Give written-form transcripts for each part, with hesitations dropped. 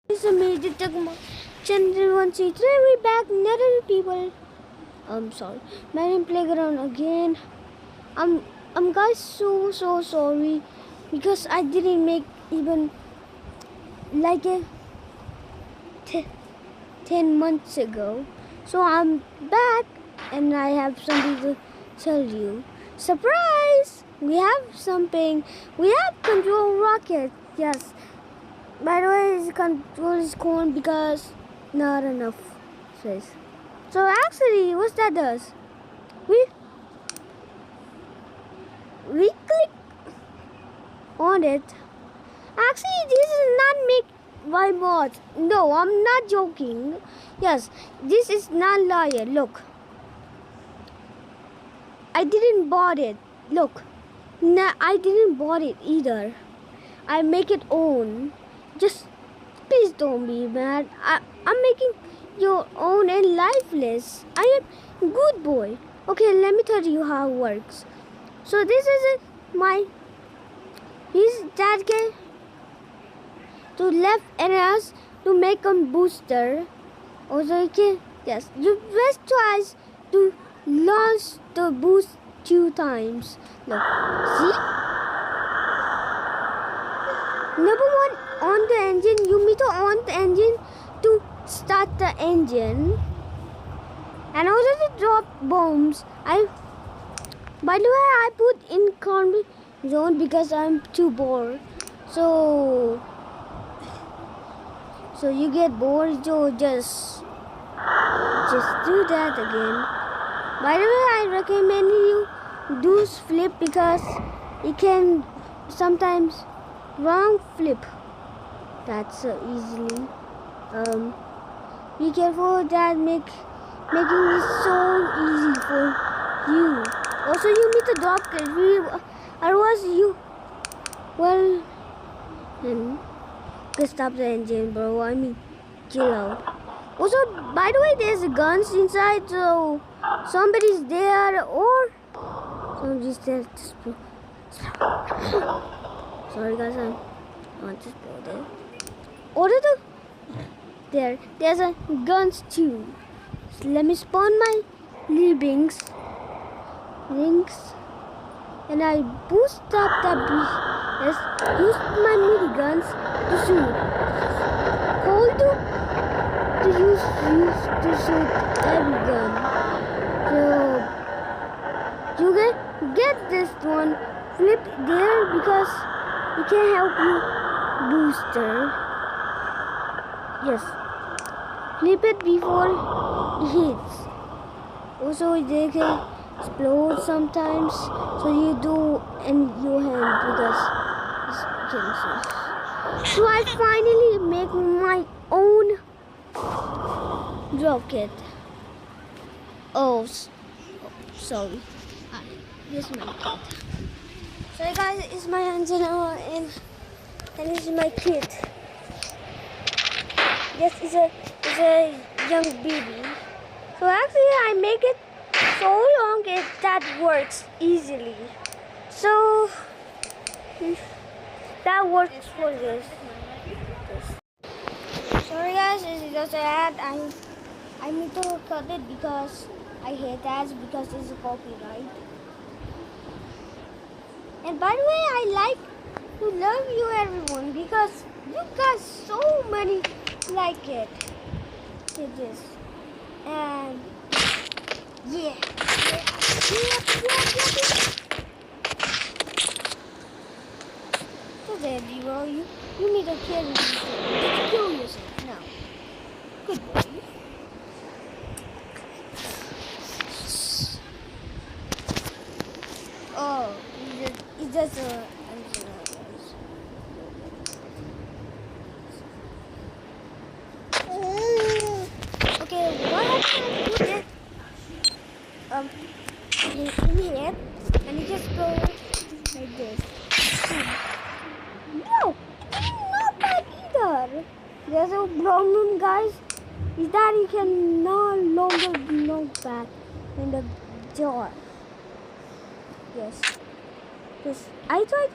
It's a major Channel 1C. Today we're back, another people. I'm sorry. Man in playground again. I'm guys so sorry because I didn't make even like a 10 months ago. So I'm back and I have something to tell you. Surprise! We have something. We have control rocket. Yes. By the way, this control is cool because not enough space. So actually, what that does? We click on it. Actually, this is not make by mod. No, I'm not joking. Yes, this is not liar. Look, I didn't bought it. Look, I didn't bought it either. I make it own. Just please don't be mad. I'm making your own and lifeless. I am good boy. Okay, let me tell you how it works. So this is his dad can to left areas to make a booster. Also, yes, you press twice to launch the boost 2 times. Look, see? Number 1, on the engine. You need to on the engine to start the engine. And also to drop bombs. By the way, I put in combat zone because I'm too bored. So you get bored, so just do that again. By the way, I recommend you do flip because it can sometimes wrong flip. That's easily. Be careful that making it so easy for you. Also, you need to drop it. Otherwise, you just stop the engine, bro. I mean, chill out. Also, by the way, there's guns inside, so somebody's there or somebody's there. Sorry, guys, I want to explode there. Order there's a guns too. So let me spawn my links, and I boost up the yes, use my mini guns to shoot. Hold to use to shoot every gun. So you get this one. Flip there because it can help you booster. Yes. Flip it before it hits. Also, they can explode sometimes, so you do in your hand because you can see. So I finally make my own rocket. Oh, sorry. This is my kit. So guys, it's my antenna and this is my kit. This is a young baby. So actually, I make it so long that works easily. So that works for this. Sorry guys, this is just an ad. I need to cut it because I hate ads because it's a copyright. And by the way, I like to love you everyone because you guys so many like it. It is. And yeah. So there you go. You need to kill yourself. Kill yourself now. Good boy. Oh, it's just a. Okay, what happened? Put it in here, and it just goes like this. No, not that either. There's a problem, guys. Is that you can no longer knock back in the jar. Yes. Yes. I tried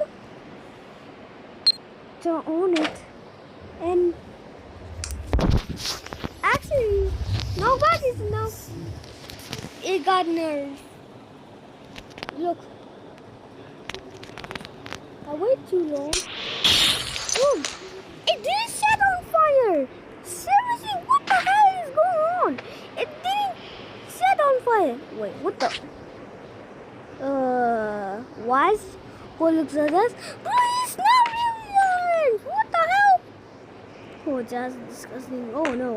to on it, and got nerve. Look. I wait too long. Boom! It didn't set on fire! Seriously, what the hell is going on? It didn't set on fire. Wait, what the? Why is who looks at us? Bro, it's not really orange! What the hell? Oh, that's disgusting. Oh no,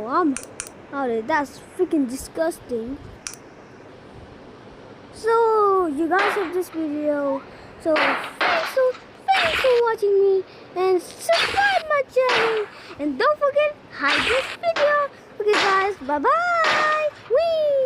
that's freaking disgusting. So, you guys have this video. So, thanks for watching me. And subscribe my channel. And don't forget, like this video. Okay guys, bye bye. Whee!